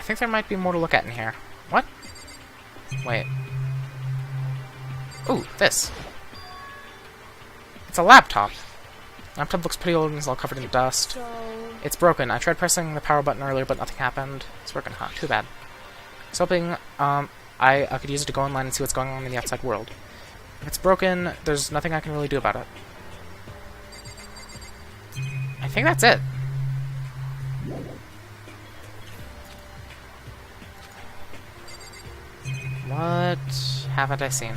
think there might be more to look at in here. What? Wait. Ooh, this. It's a laptop. Laptop looks pretty old and is all covered in dust. It's broken. I tried pressing the power button earlier, but nothing happened. It's working, huh? Too bad. I was hoping I could use it to go online and see what's going on in the outside world. If it's broken, there's nothing I can really do about it. I think that's it. What haven't I seen?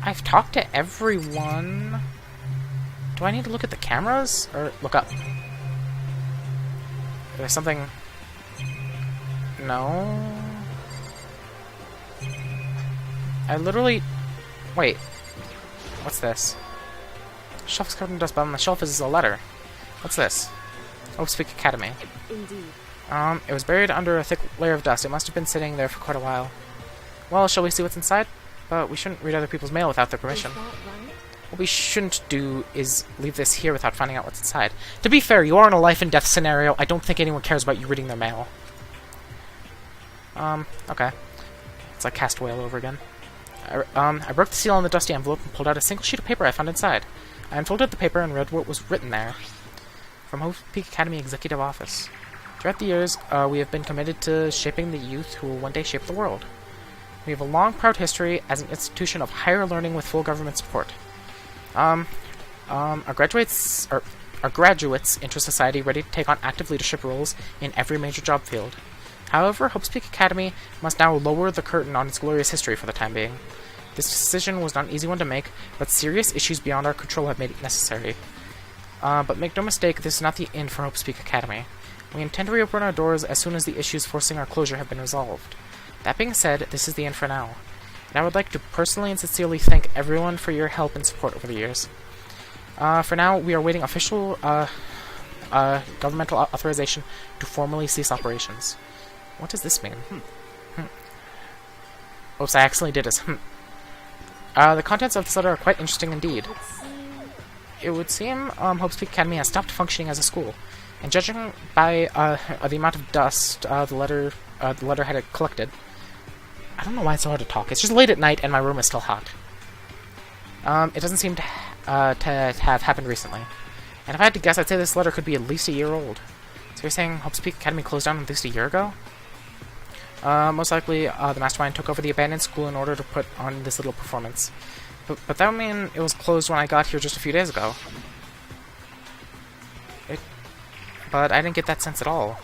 I've talked to everyone. Do I need to look at the cameras? Or look up? There's something... No... I literally... Wait. What's this? The shelf is covered in dust, but on the shelf is a letter. What's this? Speak Academy. Indeed. It was buried under a thick layer of dust. It must have been sitting there for quite a while. Well, shall we see what's inside? But we shouldn't read other people's mail without their permission. Is that right? What we shouldn't do is leave this here without finding out what's inside. To be fair, you are in a life and death scenario. I don't think anyone cares about you reading their mail. Okay. It's like Castaway all over again. I broke the seal on the dusty envelope and pulled out a single sheet of paper I found inside. I unfolded the paper and read what was written there. From Hope Peak Academy Executive Office. Throughout the years, we have been committed to shaping the youth who will one day shape the world. We have a long, proud history as an institution of higher learning with full government support. Our graduates enter society ready to take on active leadership roles in every major job field. However, Hope's Peak Academy must now lower the curtain on its glorious history for the time being. This decision was not an easy one to make, but serious issues beyond our control have made it necessary. But make no mistake, this is not the end for Hope's Peak Academy. We intend to reopen our doors as soon as the issues forcing our closure have been resolved. That being said, this is the end for now. And I would like to personally and sincerely thank everyone for your help and support over the years. For now, we are awaiting official governmental authorization to formally cease operations. What does this mean? Oops, I accidentally did this. The contents of this letter are quite interesting indeed. It would seem Hope's Peak Academy has stopped functioning as a school, and judging by the amount of dust the letter had collected, I don't know why it's so hard to talk. It's just late at night and my room is still hot. It doesn't seem to have happened recently. And if I had to guess, I'd say this letter could be at least a year old. So you're saying Hope's Peak Academy closed down at least a year ago? Most likely, the mastermind took over the abandoned school in order to put on this little performance. But that would mean it was closed when I got here just a few days ago. But I didn't get that sense at all.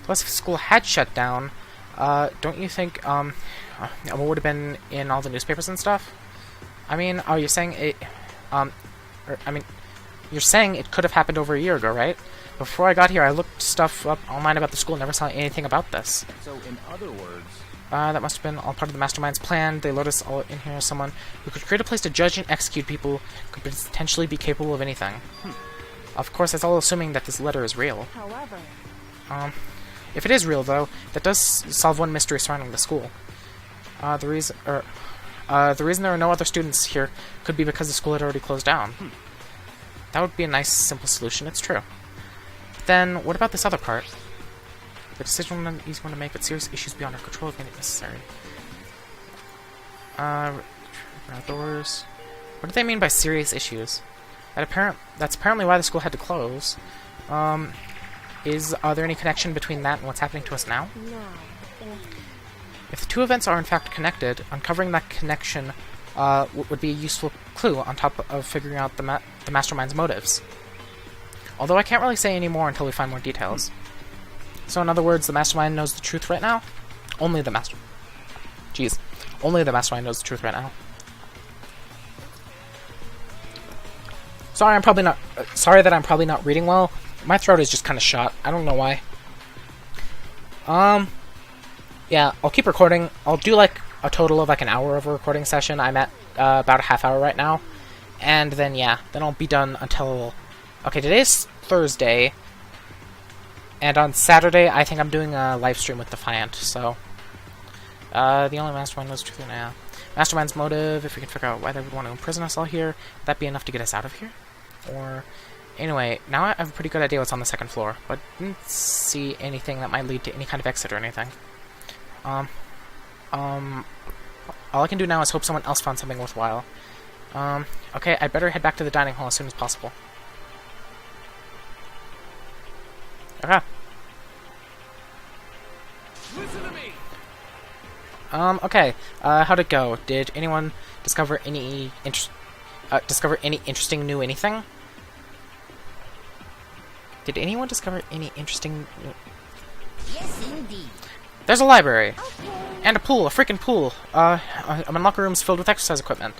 Plus, if school had shut down, don't you think, what would have been in all the newspapers and stuff? I mean, you're saying it, you're saying it could have happened over a year ago, right? Before I got here, I looked stuff up online about the school and never saw anything about this. So, in other words... that must have been all part of the mastermind's plan. They lured us all in here as someone who could create a place to judge and execute people who could potentially be capable of anything. Of course, that's all assuming that this letter is real. However... if it is real, though, that does solve one mystery surrounding the school. The reason there are no other students here could be because the school had already closed down. That would be a nice, simple solution, it's true. But then, what about this other part? The decision was not an easy one to make, but serious issues beyond our control have made it necessary. Outdoors. What do they mean by serious issues? That's apparently why the school had to close. Are there any connection between that and what's happening to us now? No. If the two events are in fact connected, uncovering that connection would be a useful clue on top of figuring out the mastermind's motives. Although I can't really say any more until we find more details. So in other words, the mastermind knows the truth right now? Only the mastermind knows the truth right now. Sorry that I'm probably not reading well. My throat is just kind of shot. I don't know why. Yeah, I'll keep recording. I'll do like a total of like an hour of a recording session. I'm at about a half hour right now. And then, yeah, then I'll be done until... Okay, today's Thursday. And on Saturday, I think I'm doing a live stream with Defiant, so... the only mastermind knows the truth now. Mastermind's motive, if we can figure out why they would want to imprison us all here, would that be enough to get us out of here? Or Anyway, now I have a pretty good idea what's on the second floor, but didn't see anything that might lead to any kind of exit or anything. All I can do now is hope someone else found something worthwhile. Okay, I'd better head back to the dining hall as soon as possible. Okay. Listen to me. Okay. How'd it go? Did anyone discover any interesting new anything? Did anyone discover any interesting... Yes, indeed. There's a library! Okay. And a pool, a freaking pool! I'm in locker rooms filled with exercise equipment.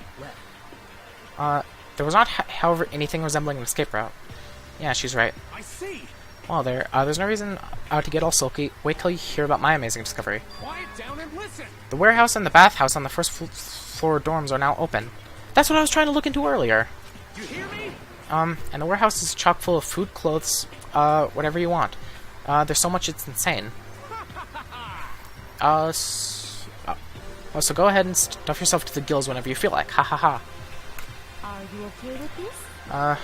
There was not, however, anything resembling an escape route. Yeah, she's right. I see. Well, there's no reason to get all sulky. Wait till you hear about my amazing discovery. Quiet down and listen. The warehouse and the bathhouse on the first floor dorms are now open. That's what I was trying to look into earlier. You hear me? And the warehouse is chock full of food, clothes, whatever you want. There's so much it's insane. So go ahead and stuff yourself to the gills whenever you feel like. Ha ha ha. Are you okay with this?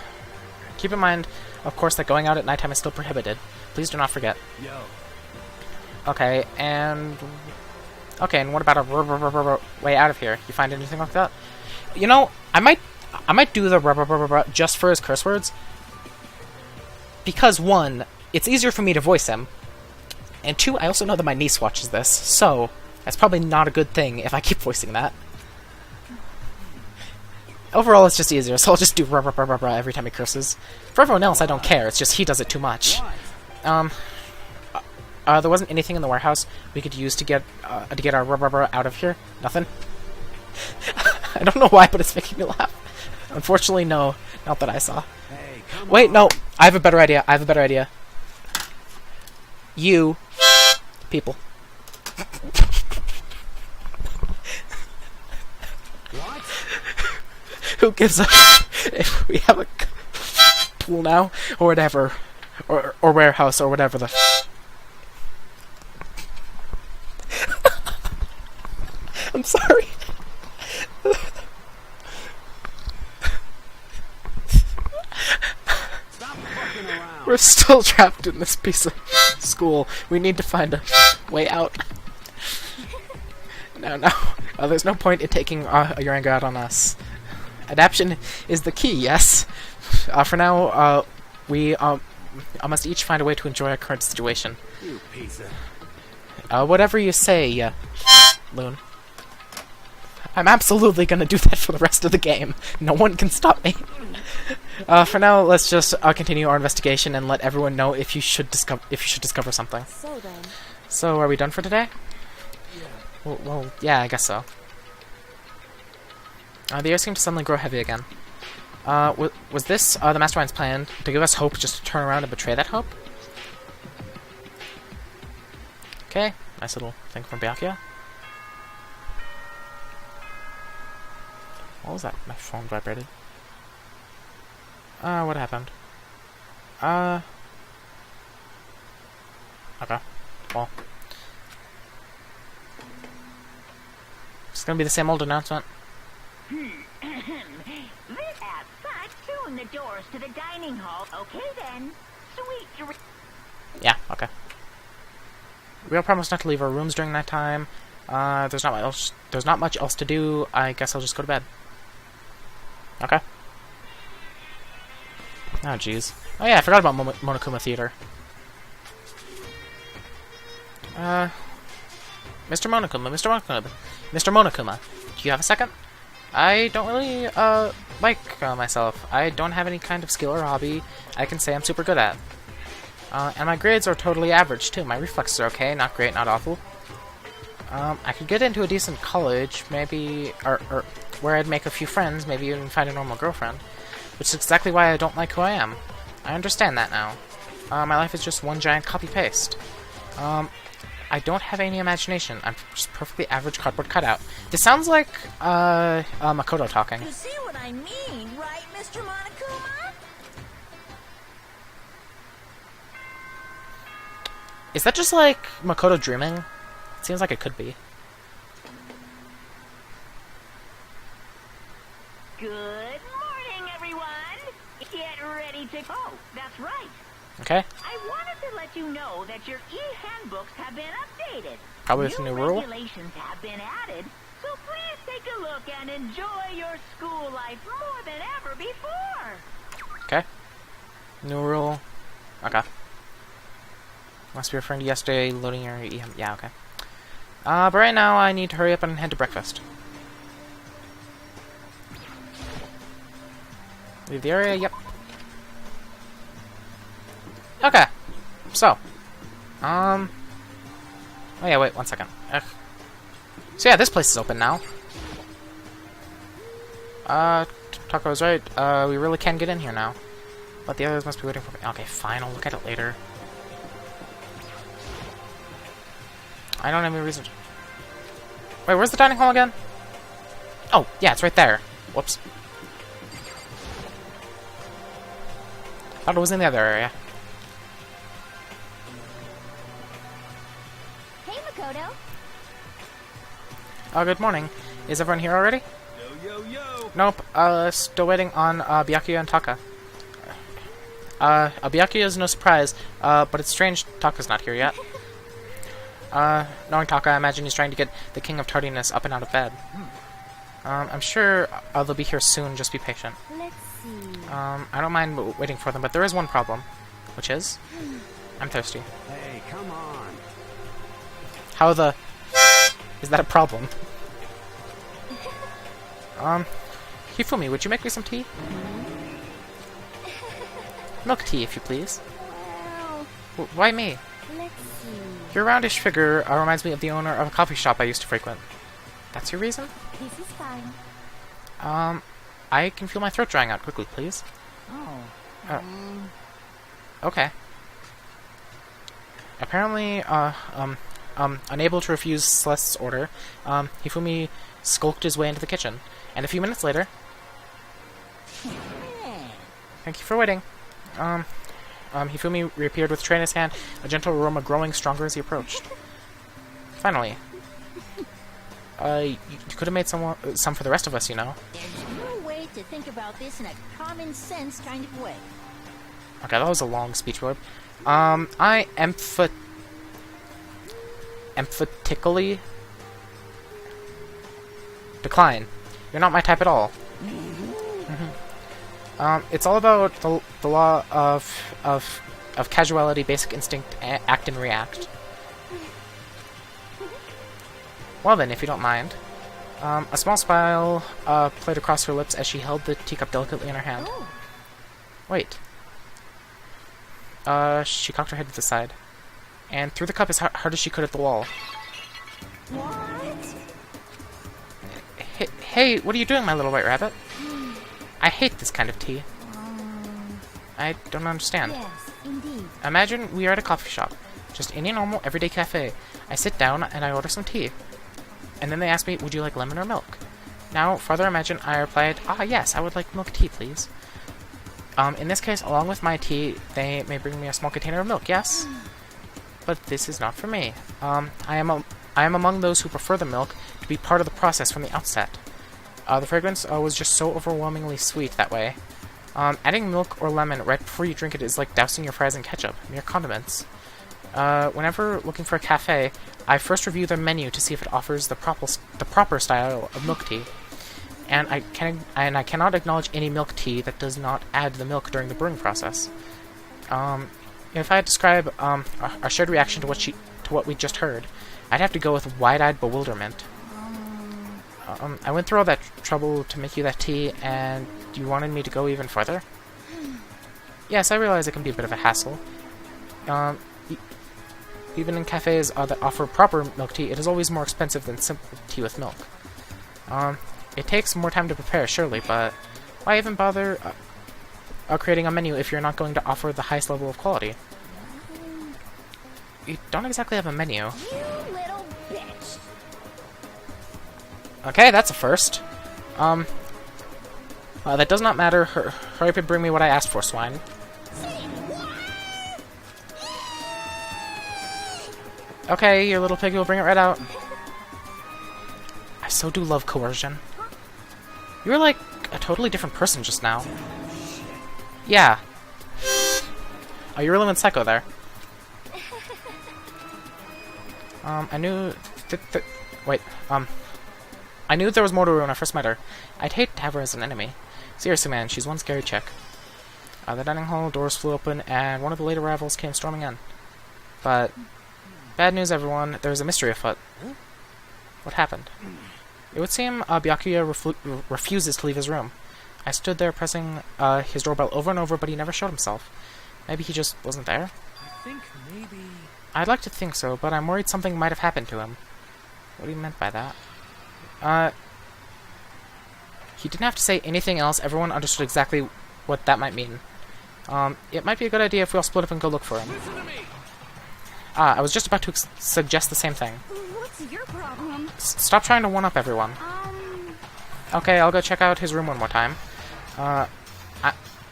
Keep in mind, of course, that going out at nighttime is still prohibited. Please do not forget. Yo. Okay, and what about a way out of here? You find anything like that? You know, I might do the just for his curse words. Because one, it's easier for me to voice him. And two, I also know that my niece watches this, so that's probably not a good thing if I keep voicing that. Overall, it's just easier, so I'll just do every time he curses. For everyone else, I don't care, it's just he does it too much. There wasn't anything in the warehouse we could use to get our out of here? Nothing? I don't know why, but it's making me laugh. Unfortunately, no. Not that I saw. Hey, come Wait, on. no! I have a better idea. You... people. What? Who gives a if we have a pool now, or whatever, or warehouse, or whatever the I'm sorry. Stop fucking around. We're still trapped in this piece of school. We need to find a way out. No. There's no point in taking your anger out on us. Adaption is the key, yes. For now, we must each find a way to enjoy our current situation. You piece of... Whatever you say, Loon. I'm absolutely gonna do that for the rest of the game. No one can stop me. For now, let's just continue our investigation and let everyone know if you should discover something. So then. So, are we done for today? Well, yeah, I guess so. The air seemed to suddenly grow heavy again. Was this the Mastermind's plan to give us hope just to turn around and betray that hope? Okay, nice little thing from Byakuya. What was that? My phone vibrated. What happened? Okay. Well. It's gonna be the same old announcement. This outside soon the doors to the dining hall. Okay then. Sweet dreams. Yeah, okay. We all promised not to leave our rooms during that time. There's not much else to do. I guess I'll just go to bed. Okay. Oh, jeez. Oh yeah, I forgot about Monokuma Theater. Mr. Monokuma, do you have a second? I don't really, like myself. I don't have any kind of skill or hobby I can say I'm super good at. And my grades are totally average, too. My reflexes are okay, not great, not awful. I could get into a decent college, maybe, or where I'd make a few friends, maybe even find a normal girlfriend. Which is exactly why I don't like who I am. I understand that now. My life is just one giant copy-paste. I don't have any imagination. I'm just perfectly average cardboard cutout. This sounds like, Makoto talking. You see what I mean, right, Mr. Monokuma? Is that just like Makoto dreaming? It seems like it could be. Good morning, everyone. Get ready take... Oh, that's right. Okay. I wanted to let you know that your e-handbooks have been updated. Probably with a new rule. Regulations have been added, so please take a look and enjoy your school life more than ever before. Okay. New rule. Okay. Must be referring to yesterday loading your EM. Yeah, okay. But right now I need to hurry up and head to breakfast. Leave the area, yep. Okay. So. Oh yeah, wait, 1 second. Ugh. So yeah, this place is open now. Taco was right. We really can get in here now. But the others must be waiting for me. Okay, fine, I'll look at it later. I don't have any reason to... Wait, where's the dining hall again? Oh, yeah, it's right there. Whoops. Thought it was in the other area. Hey, Makoto. Good morning. Is everyone here already? Yo, yo, yo! Nope, still waiting on, Byakuya and Taka. Byakuya is no surprise, but it's strange Taka's not here yet. Knowing Taka, I imagine he's trying to get the King of Tardiness up and out of bed. I'm sure they'll be here soon, just be patient. Let's see. I don't mind waiting for them, but there is one problem. Which is? I'm thirsty. Hey, come on. How the... Is that a problem? Hifumi, would you make me some tea? Milk tea, if you please. Well, Why me? let's see. Your roundish figure reminds me of the owner of a coffee shop I used to frequent. That's your reason? This is fine. I can feel my throat drying out quickly, please. Oh. Okay. Apparently, unable to refuse Celeste's order, Hifumi skulked his way into the kitchen. And a few minutes later... Thank you for waiting. Hifumi reappeared with a tray in his hand, a gentle aroma growing stronger as he approached. Finally. You could have made some for the rest of us, you know. There's no way to think about this in a common sense kind of way. Okay, that was a long speech word. I emphatically decline. You're not my type at all. It's all about the law of casuality, basic instinct, act and react. Well then, if you don't mind. A small smile played across her lips as she held the teacup delicately in her hand. Oh. Wait. She cocked her head to the side. And threw the cup as hard as she could at the wall. What? Hey, what are you doing, my little white rabbit? I hate this kind of tea. I don't understand. Yes, indeed. Imagine we are at a coffee shop. Just any normal, everyday cafe. I sit down and I order some tea. And then they ask me, would you like lemon or milk? Now, further imagine I replied, yes, I would like milk tea, please. In this case, along with my tea, they may bring me a small container of milk, yes? But this is not for me. I am among those who prefer the milk to be part of the process from the outset. The fragrance was just so overwhelmingly sweet that way. Adding milk or lemon right before you drink it is like dousing your fries in ketchup, mere condiments. Whenever looking for a cafe, I first review their menu to see if it offers the proper style of milk tea. And I cannot acknowledge any milk tea that does not add the milk during the brewing process. If I had to describe our shared reaction to what we just heard, I'd have to go with wide-eyed bewilderment. I went through all that trouble to make you that tea, and you wanted me to go even further? Yes, I realize it can be a bit of a hassle. Even in cafes that offer proper milk tea, it is always more expensive than simple tea with milk. It takes more time to prepare, surely, but why even bother creating a menu if you're not going to offer the highest level of quality? You don't exactly have a menu. You little bitch. Okay, that's a first. That does not matter. Hurry up and bring me what I asked for, swine. Okay, your little pig will bring it right out. I so do love coercion. You were like a totally different person just now. Yeah, Oh, you really went psycho there. I knew... Wait, I knew there was more to her when I first met her. I'd hate to have her as an enemy. Seriously, man, she's one scary chick. The dining hall doors flew open, and one of the late arrivals came storming in. But... bad news, everyone. There's a mystery afoot. What happened? It would seem Byakuya refuses to leave his room. I stood there pressing his doorbell over and over, but he never showed himself. Maybe he just wasn't there? I think maybe... I'd like to think so, but I'm worried something might have happened to him. What do you meant by that? He didn't have to say anything else. Everyone understood exactly what that might mean. It might be a good idea if we all split up and go look for him. Listen to me! I was just about to suggest the same thing. What's your problem? Stop trying to one-up everyone. Okay, I'll go check out his room one more time.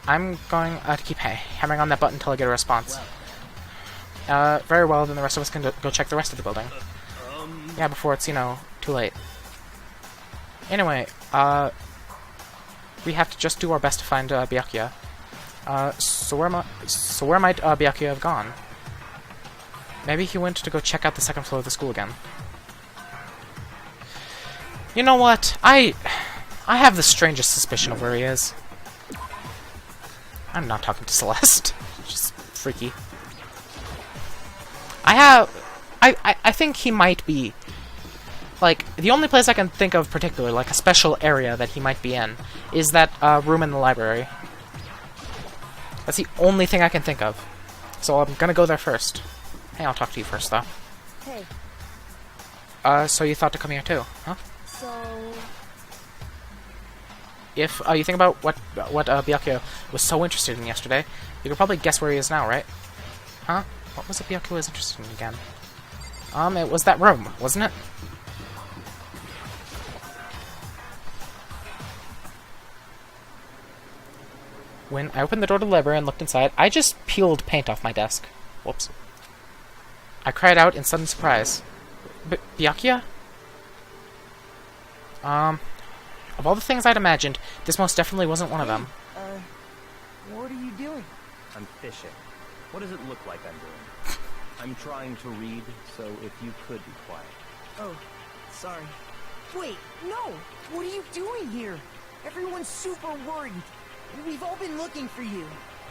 I'm going to keep hammering on that button until I get a response. Very well, then the rest of us can go check the rest of the building. Yeah, before it's, you know, too late. Anyway, we have to just do our best to find Byakuya. So where might Byakuya have gone? Maybe he went to go check out the second floor of the school again. You know what? I have the strangest suspicion of where he is. I'm not talking to Celeste. Just freaky. I think he might be... like, the only place I can think of particularly, like a special area that he might be in, is that room in the library. That's the only thing I can think of. So I'm gonna go there first. Hey, I'll talk to you first, though. Hey. So you thought to come here too, huh? So... If you think about what Byakuya was so interested in yesterday, you could probably guess where he is now, right? Huh? What was it Byakuya was interested in again? It was that room, wasn't it? When I opened the door to the library and looked inside, I just peeled paint off my desk. Whoops. I cried out in sudden surprise. Byakuya? Of all the things I'd imagined, this most definitely wasn't one of them. What are you doing? I'm fishing. What does it look like I'm doing? I'm trying to read, so if you could be quiet. Oh, sorry. Wait, no! What are you doing here? Everyone's super worried. We've all been looking for you.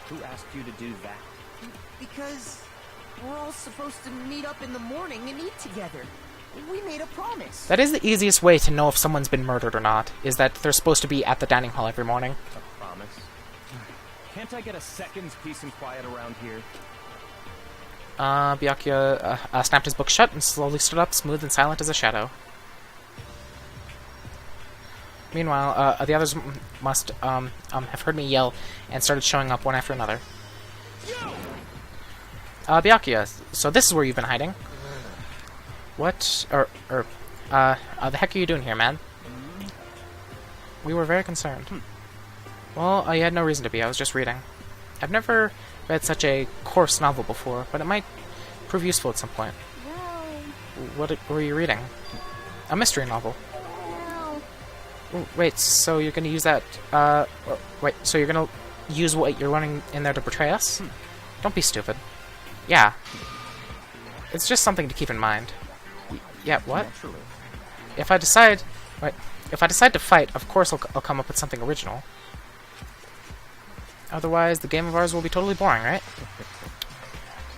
Who asked you to do that? Because we're all supposed to meet up in the morning and eat together. We made a promise. That is the easiest way to know if someone's been murdered or not, is that they're supposed to be at the dining hall every morning. A promise? Can't I get a second's peace and quiet around here? Byakuya snapped his book shut and slowly stood up, smooth and silent as a shadow. Meanwhile, the others must have heard me yell and started showing up one after another. Byakuya, so this is where you've been hiding. What? The heck are you doing here, man? We were very concerned. Well, you had no reason to be. I was just reading. I've never read such a coarse novel before, but it might prove useful at some point. Well... What were you reading? A mystery novel. well... Wait, so you're gonna use that, wait, so you're gonna use what you're learning in there to betray us? Don't be stupid. Yeah. It's just something to keep in mind. Yeah, what? Naturally. If I decide to fight, of course I'll come up with something original. Otherwise, the game of ours will be totally boring, right?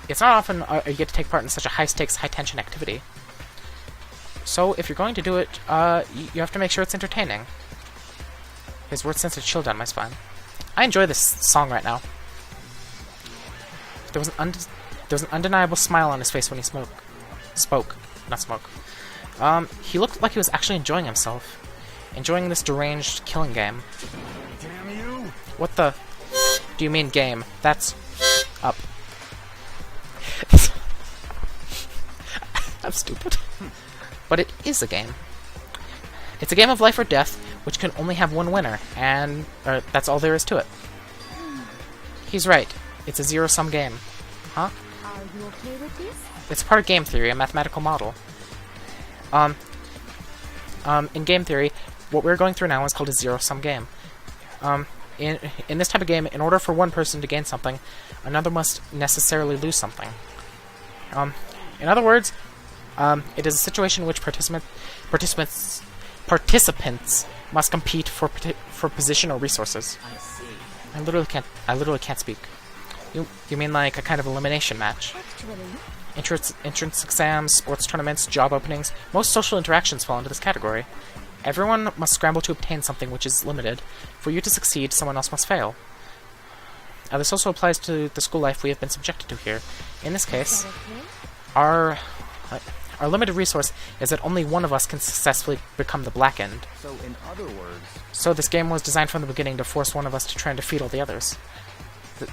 It's not often you get to take part in such a high-stakes, high-tension activity. So, if you're going to do it, you have to make sure it's entertaining. His words sent a chill down my spine. I enjoy this song right now. There was an undeniable smile on his face when he spoke. Not smoke. He looked like he was actually enjoying himself. Enjoying this deranged killing game. Damn you! What the... do you mean game? That's... up. I'm stupid. But it is a game. It's a game of life or death, which can only have one winner, and that's all there is to it. He's right. It's a zero-sum game. Huh? Are you okay with this? It's part of game theory, a mathematical model. In game theory, what we're going through now is called a zero-sum game. in this type of game, in order for one person to gain something, another must necessarily lose something. In other words, it is a situation in which participants must compete for position or resources. I see. I literally can't speak. You mean like a kind of elimination match? Actually, Entrance exams, sports tournaments, job openings, most social interactions fall into this category. Everyone must scramble to obtain something which is limited. For you to succeed, someone else must fail. This also applies to the school life we have been subjected to here. In this case, our limited resource is that only one of us can successfully become the Black End. So, in other words, So this game was designed from the beginning to force one of us to try and defeat all the others.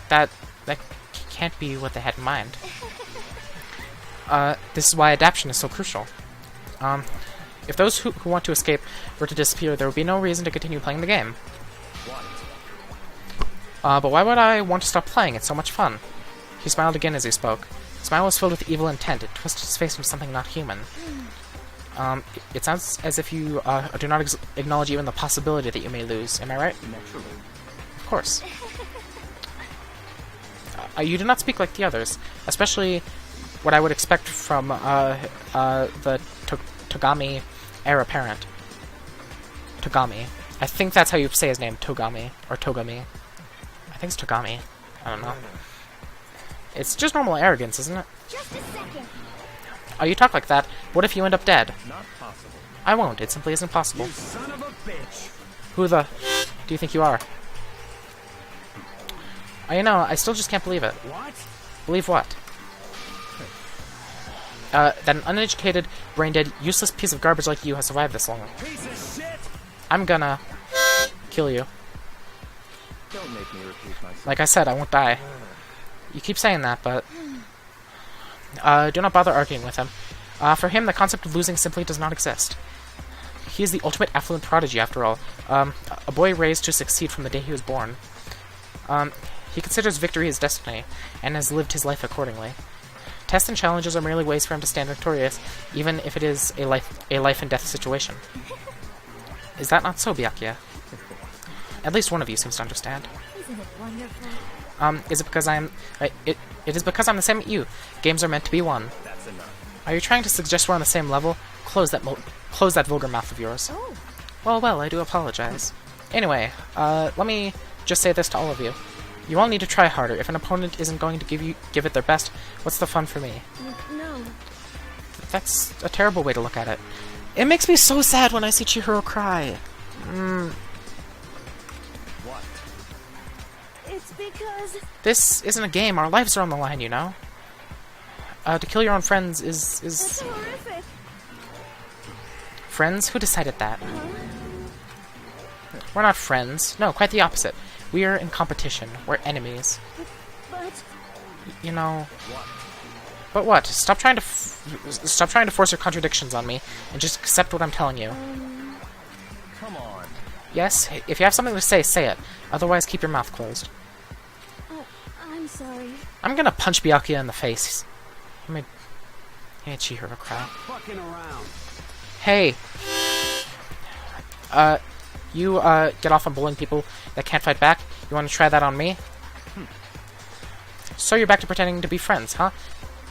That can't be what they had in mind. This is why adaptation is so crucial. If those who want to escape were to disappear, there would be no reason to continue playing the game. But why would I want to stop playing? It's so much fun. He smiled again as he spoke. His smile was filled with evil intent. It twisted his face into something not human. It sounds as if you do not acknowledge even the possibility that you may lose. Am I right? naturally. Of course. You do not speak like the others, especially what I would expect from the Togami heir apparent. Togami. I think that's how you say his name, Togami. Or Togami. I think it's Togami. I don't know. It's just normal arrogance, isn't it? just a second. Oh, you talk like that. What if you end up dead? Not possible. I won't. It simply isn't possible. You son of a bitch! Who the do you think you are? You know, I still just can't believe it. What? Believe what? That an uneducated, brain-dead, useless piece of garbage like you has survived this long. Piece of shit! I'm gonna kill you. Don't make me repeat myself. Like I said, I won't die. You keep saying that, but do not bother arguing with him. For him, the concept of losing simply does not exist. He is the ultimate affluent prodigy, after all. A boy raised to succeed from the day he was born. He considers victory his destiny, and has lived his life accordingly. Tests and challenges are merely ways for him to stand victorious, even if it is a life and death situation. Is that not so, Byakuya? At least one of you seems to understand. Isn't it wonderful? Is it because I'm... It is because I'm the same as you. Games are meant to be won. That's enough. Are you trying to suggest we're on the same level? Close that vulgar mouth of yours. Oh, Well, I do apologize. Anyway, let me just say this to all of you. You all need to try harder. If an opponent isn't going to give it their best, what's the fun for me? no. That's a terrible way to look at it. It makes me so sad when I see Chihiro cry. What? It's because This isn't a game. Our lives are on the line, you know? To kill your own friends it's is... horrific. Friends? Who decided that? We're not friends. No, quite the opposite. We are in competition. We're enemies. But You know... But what? Stop trying to force your contradictions on me, and just accept what I'm telling you. Come on. Yes? If you have something to say, say it. Otherwise, keep your mouth closed. I'm sorry. I'm gonna punch Byakuya in the face. I made Chihiro cry. Fucking around. Hey! You, get off on bullying people that can't fight back? You wanna try that on me? So you're back to pretending to be friends, huh?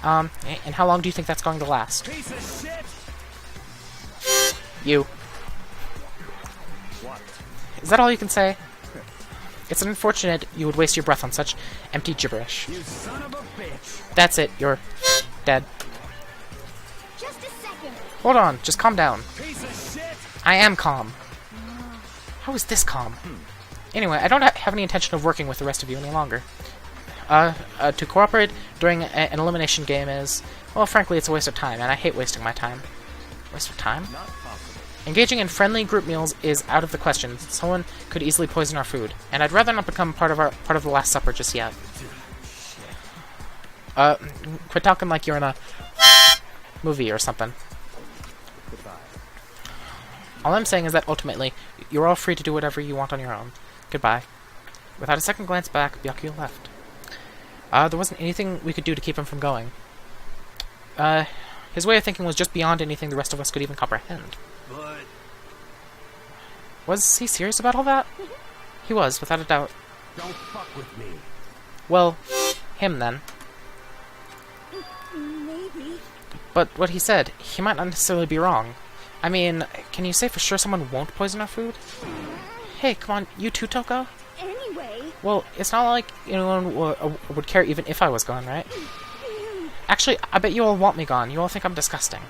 And how long do you think that's going to last? Piece of shit! You. What? Is that all you can say? It's unfortunate you would waste your breath on such empty gibberish. You son of a bitch! That's it, you're dead. Just a second. Hold on, just calm down. Piece of shit! I am calm. How is this calm? Anyway, I don't have any intention of working with the rest of you any longer. To cooperate during an elimination game is, well, frankly, it's a waste of time, and I hate wasting my time. Waste of time? Not possible. Engaging in friendly group meals is out of the question. Someone could easily poison our food, and I'd rather not become part of the Last Supper just yet. Quit talking like you're in a movie or something. Goodbye. All I'm saying is that ultimately, you're all free to do whatever you want on your own. Goodbye. Without a second glance back, Byakuya left. There wasn't anything we could do to keep him from going. His way of thinking was just beyond anything the rest of us could even comprehend. But Was he serious about all that? He was, without a doubt. Don't fuck with me. Well, him then. Maybe. But what he said, he might not necessarily be wrong. I mean, can you say for sure someone won't poison our food? Hey, come on, you too, Toko? Anyway. Well, it's not like anyone would care even if I was gone, right? Actually, I bet you all want me gone. You all think I'm disgusting.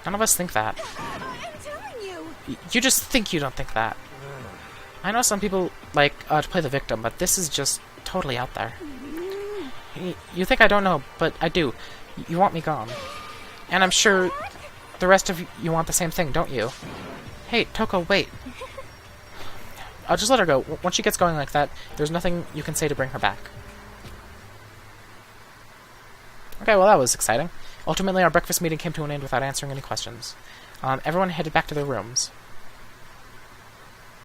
None of us think that. I'm telling you. You just think you don't think that. I know some people like to play the victim, but this is just totally out there. You think I don't know, but I do. You want me gone. And I'm sure the rest of you want the same thing, don't you? Hey, Toko, wait. I'll just let her go. Once she gets going like that, there's nothing you can say to bring her back. Okay, well that was exciting. Ultimately, our breakfast meeting came to an end without answering any questions. Everyone headed back to their rooms.